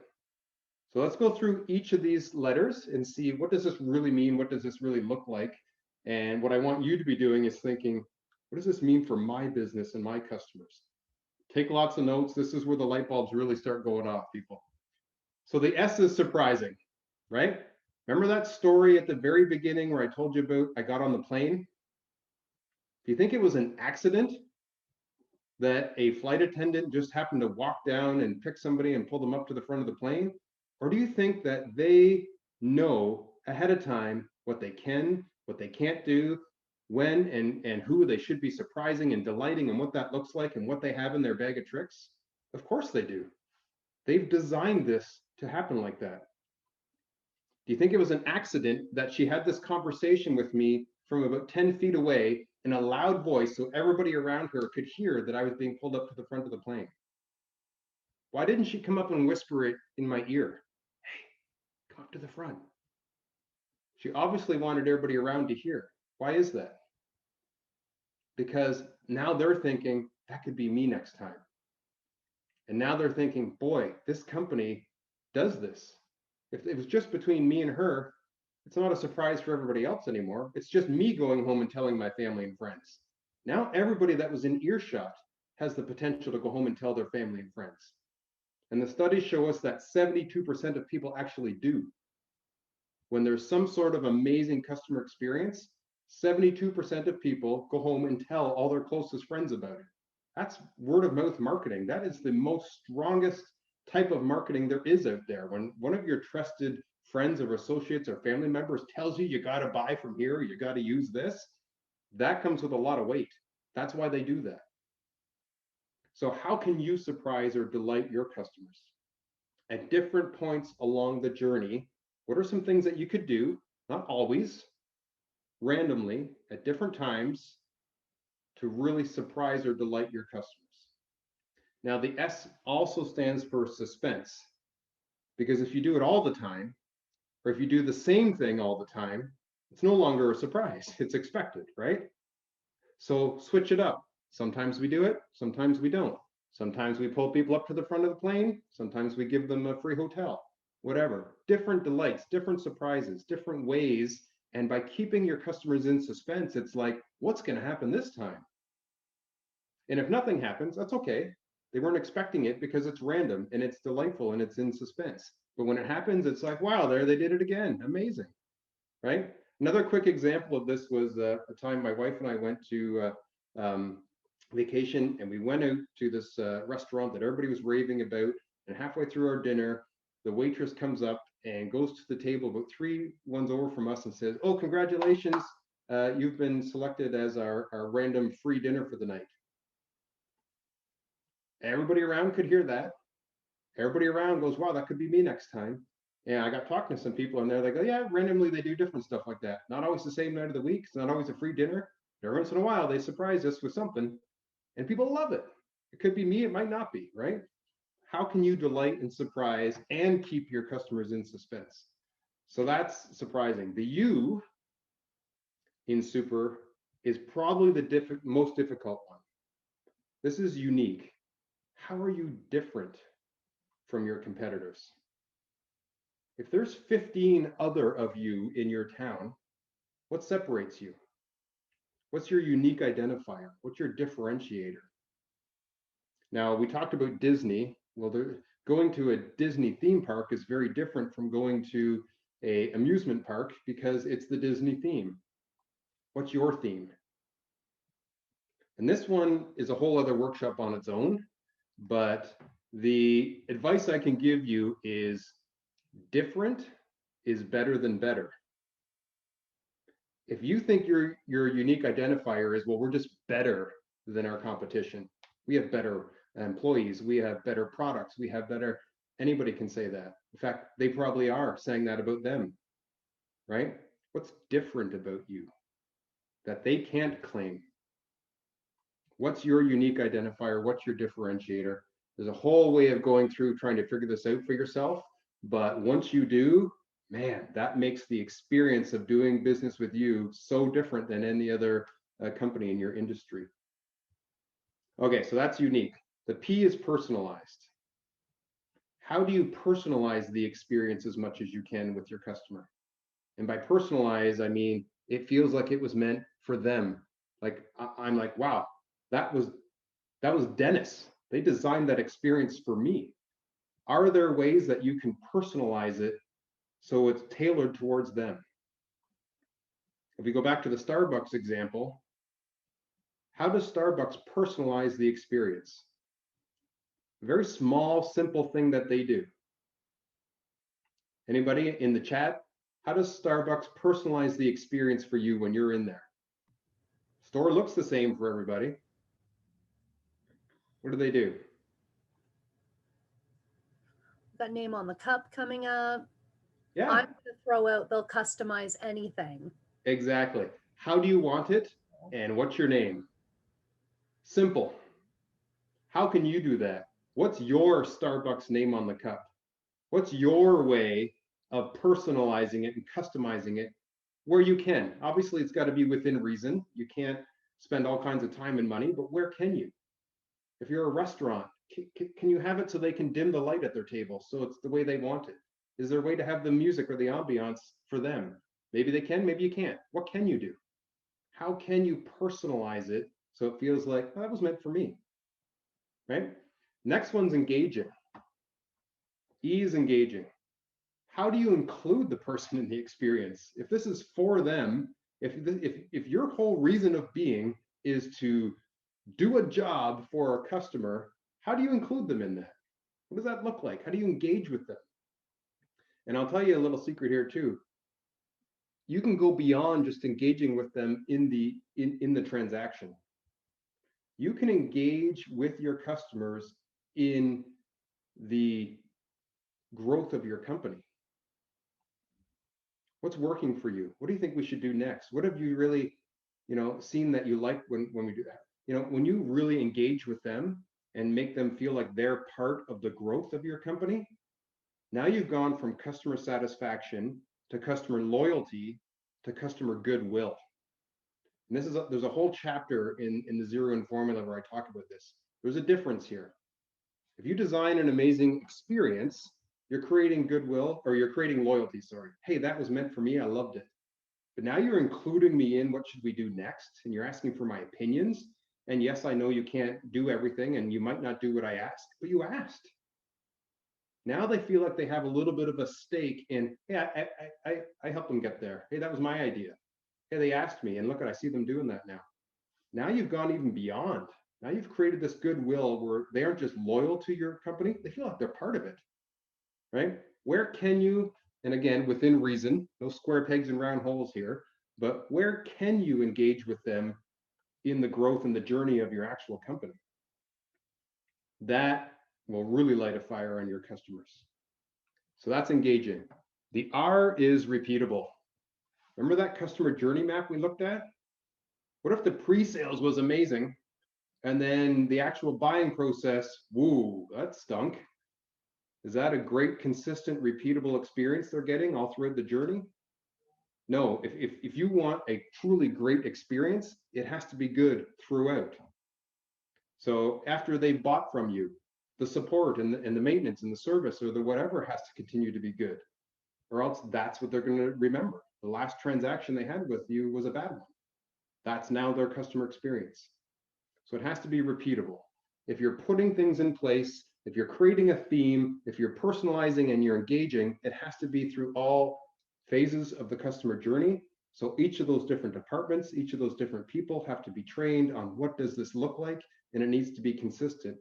So let's go through each of these letters and see, what does this really mean? What does this really look like? And what I want you to be doing is thinking, what does this mean for my business and my customers? Take lots of notes. This is where the light bulbs really start going off, people. So the S is surprising, right? Remember that story at the very beginning where I told you about I got on the plane? Do you think it was an accident that a flight attendant just happened to walk down and pick somebody and pull them up to the front of the plane? Or do you think that they know ahead of time what they can, what they can't do, when and who they should be surprising and delighting and what that looks like and what they have in their bag of tricks? Of course they do. They've designed this to happen like that. Do you think it was an accident that she had this conversation with me from about 10 feet away in a loud voice so everybody around her could hear that I was being pulled up to the front of the plane? Why didn't she come up and whisper it in my ear? Hey, come up to the front. She obviously wanted everybody around to hear. Why is that? Because now they're thinking, that could be me next time. And now they're thinking, boy, this company does this. If it was just between me and her, it's not a surprise for everybody else anymore. It's just me going home and telling my family and friends. Now everybody that was in earshot has the potential to go home and tell their family and friends. And the studies show us that 72% of people actually do. When there's some sort of amazing customer experience, 72% of people go home and tell all their closest friends about it. That's word of mouth marketing. That is the most strongest type of marketing there is out there. When one of your trusted friends or associates or family members tells you got to buy from here, you got to use this, that comes with a lot of weight. That's why they do that. So how can you surprise or delight your customers? At different points along the journey, what are some things that you could do, not always, randomly, at different times, to really surprise or delight your customers? Now, the S also stands for suspense, because if you do it all the time, or if you do the same thing all the time, it's no longer a surprise. It's expected, right? So switch it up. Sometimes we do it, sometimes we don't. Sometimes we pull people up to the front of the plane, sometimes we give them a free hotel, whatever. Different delights, different surprises, different ways. And by keeping your customers in suspense, it's like, what's going to happen this time? And if nothing happens, that's okay. They weren't expecting it because it's random and it's delightful and it's in suspense. But when it happens, it's like, wow, there they did it again. Amazing, right? Another quick example of this was a time my wife and I went to vacation, and we went out to this restaurant that everybody was raving about. And halfway through our dinner, the waitress comes up and goes to the table about 3 ones over from us and says, "Oh, congratulations, you've been selected as our random free dinner for the night." Everybody around could hear that. Everybody around goes, "Wow, that could be me next time." And I got talking to some people, and they're like, "Oh yeah, randomly they do different stuff like that. Not always the same night of the week. It's not always a free dinner. Every once in a while, they surprise us with something, and people love it. It could be me, it might not be, right?" How can you delight and surprise and keep your customers in suspense? So that's surprising. The U in super is probably the most difficult one. This is unique. How are you different from your competitors? If there's 15 other of you in your town, what separates you? What's your unique identifier? What's your differentiator? Now, we talked about Disney. Well, going to a Disney theme park is very different from going to a amusement park because it's the Disney theme. What's your theme? And this one is a whole other workshop on its own, but the advice I can give you is different is better than better. If you think your unique identifier is, well, we're just better than our competition, we have better employees, we have better products, we have better, anybody can say that. In fact, they probably are saying that about them, right? What's different about you that they can't claim? What's your unique identifier? What's your differentiator? There's a whole way of going through trying to figure this out for yourself. But once you do, man, that makes the experience of doing business with you so different than any other company in your industry. Okay, so that's unique. The P is personalized. How do you personalize the experience as much as you can with your customer? And by personalize, I mean, it feels like it was meant for them. Like I'm like, wow, that was Dennis. They designed that experience for me. Are there ways that you can personalize it so it's tailored towards them? If we go back to the Starbucks example, how does Starbucks personalize the experience? A very small, simple thing that they do. Anybody in the chat? How does Starbucks personalize the experience for you when you're in there? Store looks the same for everybody. What do they do? Got name on the cup coming up. Yeah. I'm going to throw out, they'll customize anything. Exactly. How do you want it? And what's your name? Simple. How can you do that? What's your Starbucks name on the cup? What's your way of personalizing it and customizing it where you can? Obviously, it's got to be within reason. You can't spend all kinds of time and money, but where can you? If you're a restaurant, can you have it so they can dim the light at their table so it's the way they want it? Is there a way to have the music or the ambiance for them? Maybe they can, maybe you can't. What can you do? How can you personalize it so it feels like, oh, that was meant for me, right? Next one's engaging. E is engaging. How do you include the person in the experience? If this is for them, if your whole reason of being is to do a job for a customer, how do you include them in that? What does that look like? How do you engage with them? And I'll tell you a little secret here too. You can go beyond just engaging with them in the transaction. You can engage with your customers in the growth of your company. What's working for you? What do you think we should do next? What have you really, seen that you like when we do that? When you really engage with them and make them feel like they're part of the growth of your company, now you've gone from customer satisfaction to customer loyalty to customer goodwill. And there's a whole chapter in the Zero In formula where I talk about this. There's a difference here. If you design an amazing experience, you're creating goodwill, or you're creating loyalty, sorry. Hey, that was meant for me, I loved it. But now you're including me in what should we do next, and you're asking for my opinions. And yes, I know you can't do everything, and you might not do what I asked, but you asked. Now they feel like they have a little bit of a stake in, hey, I helped them get there. Hey, that was my idea. Hey, they asked me, and look, I see them doing that now. Now you've gone even beyond. Now you've created this goodwill where they aren't just loyal to your company, they feel like they're part of it, right? Where can you, and again, within reason, no square pegs and round holes here, but where can you engage with them in the growth and the journey of your actual company? That will really light a fire on your customers. So that's engaging. The R is repeatable. Remember that customer journey map we looked at? What if the pre-sales was amazing and then the actual buying process, woo, that stunk. Is that a great, consistent, repeatable experience they're getting all throughout the journey? No, if you want a truly great experience, it has to be good throughout. So after they bought from you, the support and the maintenance and the service or the whatever has to continue to be good, or else that's what they're going to remember. The last transaction they had with you was a bad one. That's now their customer experience. So it has to be repeatable. If you're putting things in place, if you're creating a theme, if you're personalizing and you're engaging, it has to be through all phases of the customer journey. So each of those different departments, each of those different people have to be trained on what does this look like, and it needs to be consistent,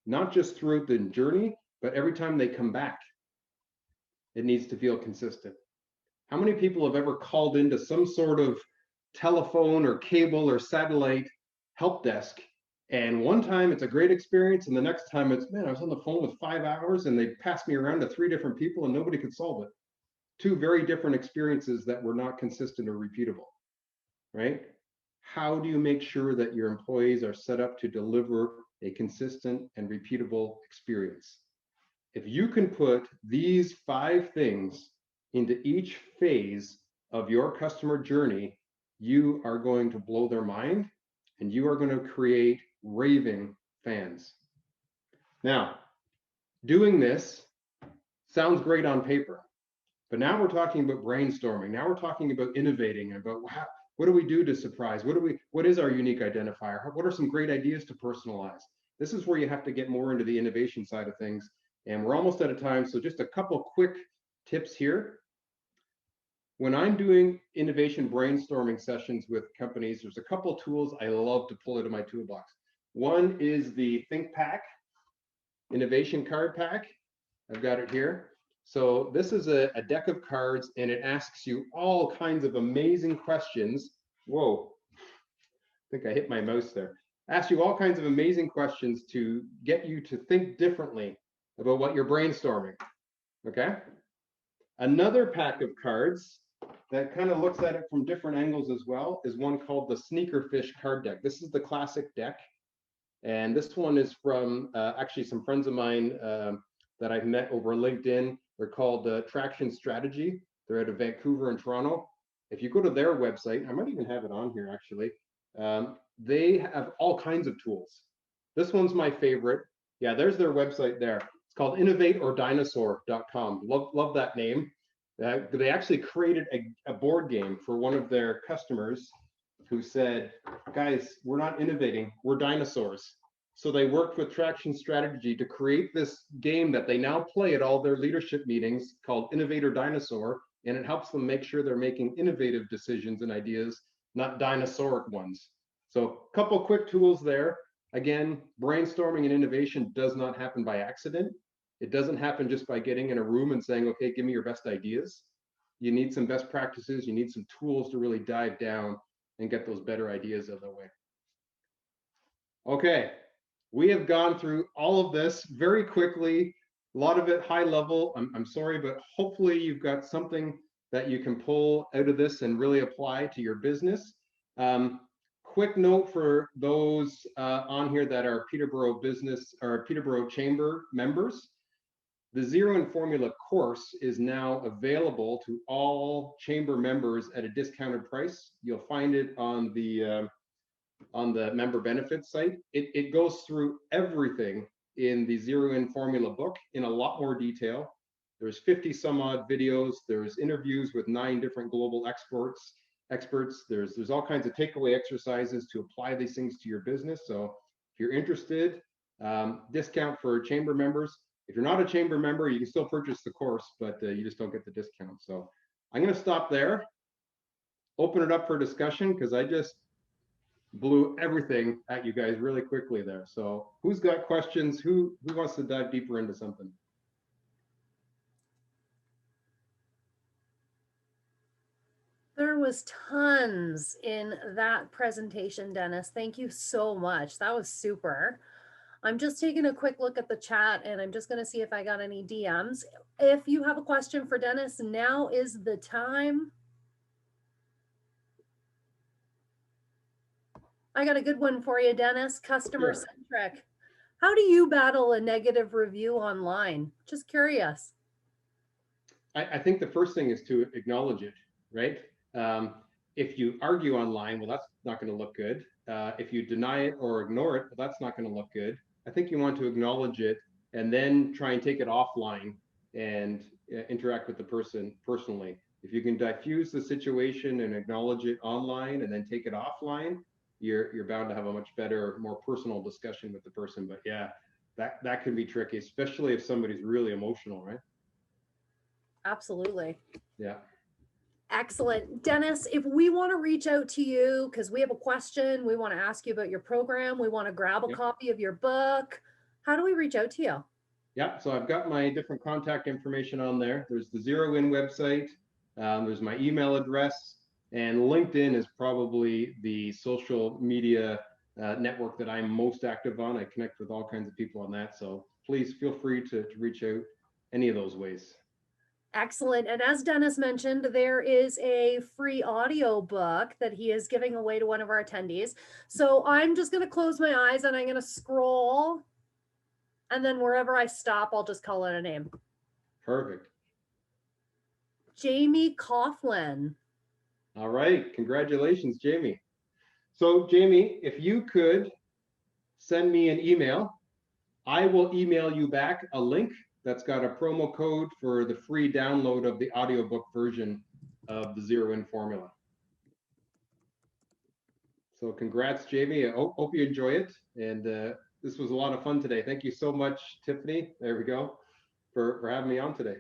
not just throughout the journey, but every time they come back, it needs to feel consistent. How many people have ever called into some sort of telephone or cable or satellite help desk, and one time it's a great experience and the next time it's, man, I was on the phone with 5 hours and they passed me around to 3 different people and nobody could solve it? Two very different experiences that were not consistent or repeatable, right? How do you make sure that your employees are set up to deliver a consistent and repeatable experience? If you can put these 5 things into each phase of your customer journey, you are going to blow their mind and you are going to create raving fans. Now, doing this sounds great on paper, but now we're talking about brainstorming. Now we're talking about innovating, about what do we do to surprise? What is our unique identifier? What are some great ideas to personalize? This is where you have to get more into the innovation side of things. And we're almost out of time, so just a couple quick tips here. When I'm doing innovation brainstorming sessions with companies, there's a couple tools I love to pull out of my toolbox. One is the Think Pack Innovation Card Pack. I've got it here. So this is a deck of cards, and it asks you all kinds of amazing questions. Whoa, I think I hit my mouse there. Asks you all kinds of amazing questions to get you to think differently about what you're brainstorming, okay? Another pack of cards that kind of looks at it from different angles as well is one called the Sneaker Fish card deck. This is the classic deck, and this one is from actually some friends of mine that I've met over LinkedIn. They're called Traction Strategy. They're out of Vancouver and Toronto. If you go to their website, I might even have it on here actually, they have all kinds of tools. This one's my favorite. Yeah, there's their website there. It's called innovateordinosaur.com. Love that name. They actually created a board game for one of their customers who said, guys, we're not innovating, we're dinosaurs. So they worked with Traction Strategy to create this game that they now play at all their leadership meetings called Innovate or Dinosaur, and it helps them make sure they're making innovative decisions and ideas, not dinosauric ones. So a couple quick tools there. Again, brainstorming and innovation does not happen by accident. It doesn't happen just by getting in a room and saying, okay, give me your best ideas. You need some best practices. You need some tools to really dive down and get those better ideas out of the way. Okay, we have gone through all of this very quickly, a lot of it high level. I'm sorry, but hopefully you've got something that you can pull out of this and really apply to your business. Quick note for those on here that are Peterborough Business or Peterborough Chamber members. The Zero in Formula course is now available to all chamber members at a discounted price. You'll find it on the member benefits site. It goes through everything in the Zero in Formula book in a lot more detail. There's 50 some odd videos. There's interviews with 9 different global experts. There's all kinds of takeaway exercises to apply these things to your business. So if you're interested, discount for chamber members. If you're not a chamber member, you can still purchase the course, but you just don't get the discount. So I'm going to stop there, open it up for discussion, because I just blew everything at you guys really quickly there. So who's got questions? Who wants to dive deeper into something? There was tons in that presentation, Dennis. Thank you so much. That was super. I'm just taking a quick look at the chat and I'm just going to see if I got any DMs. If you have a question for Dennis, now is the time. I got a good one for you, Dennis. Customer-centric. How do you battle a negative review online? Just curious. I think the first thing is to acknowledge it, right? Um, if you argue online, well, that's not going to look good. If you deny it or ignore it, well, that's not going to look good. I think you want to acknowledge it and then try and take it offline and interact with the person personally. If you can diffuse the situation and acknowledge it online and then take it offline, you're bound to have a much better, more personal discussion with the person. But yeah, that can be tricky, especially if somebody's really emotional, right? Absolutely. Yeah. Excellent. Dennis, if we want to reach out to you because we have a question, we want to ask you about your program, we want to grab a Yep. copy of your book, how do we reach out to you? Yeah, so I've got my different contact information on there. There's the Zero In website, there's my email address, and LinkedIn is probably the social media network that I'm most active on. I connect with all kinds of people on that. So please feel free to reach out any of those ways. Excellent. And as Dennis mentioned, there is a free audio book that he is giving away to one of our attendees. So I'm just going to close my eyes and I'm going to scroll. And then wherever I stop, I'll just call it a name. Perfect. Jamie Coughlin. All right. Congratulations, Jamie. So, Jamie, if you could send me an email, I will email you back a link that's got a promo code for the free download of the audiobook version of the Zero In formula. So congrats, Jamie. I hope you enjoy it. And this was a lot of fun today. Thank you so much, Tiffany. There we go, for having me on today.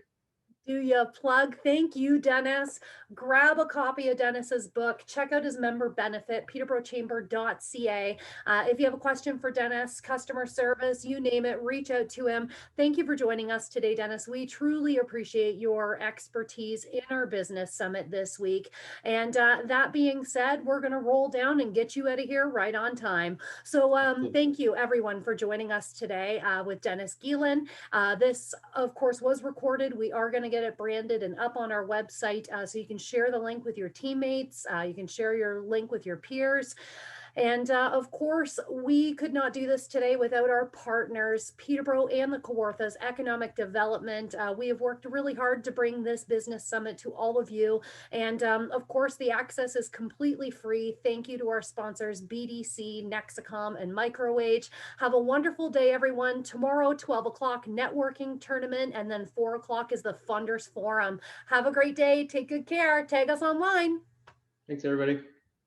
Do you plug? Thank you, Dennis. Grab a copy of Dennis's book. Check out his member benefit, peterboroughchamber.ca. If you have a question for Dennis, customer service, you name it, reach out to him. Thank you for joining us today, Dennis. We truly appreciate your expertise in our business summit this week. And that being said, we're going to roll down and get you out of here right on time. So thank you, everyone, for joining us today with Dennis Gielen. This, of course, was recorded. We are going to get it branded and up on our website so you can share the link with your teammates. You can share your link with your peers. And of course, we could not do this today without our partners, Peterborough and the Kawarthas Economic Development. We have worked really hard to bring this business summit to all of you. And of course, the access is completely free. Thank you to our sponsors, BDC, Nexicom, and Microwage. Have a wonderful day, everyone. Tomorrow, 12 o'clock, networking tournament, and then 4 o'clock is the Funders Forum. Have a great day. Take good care. Tag us online. Thanks, everybody.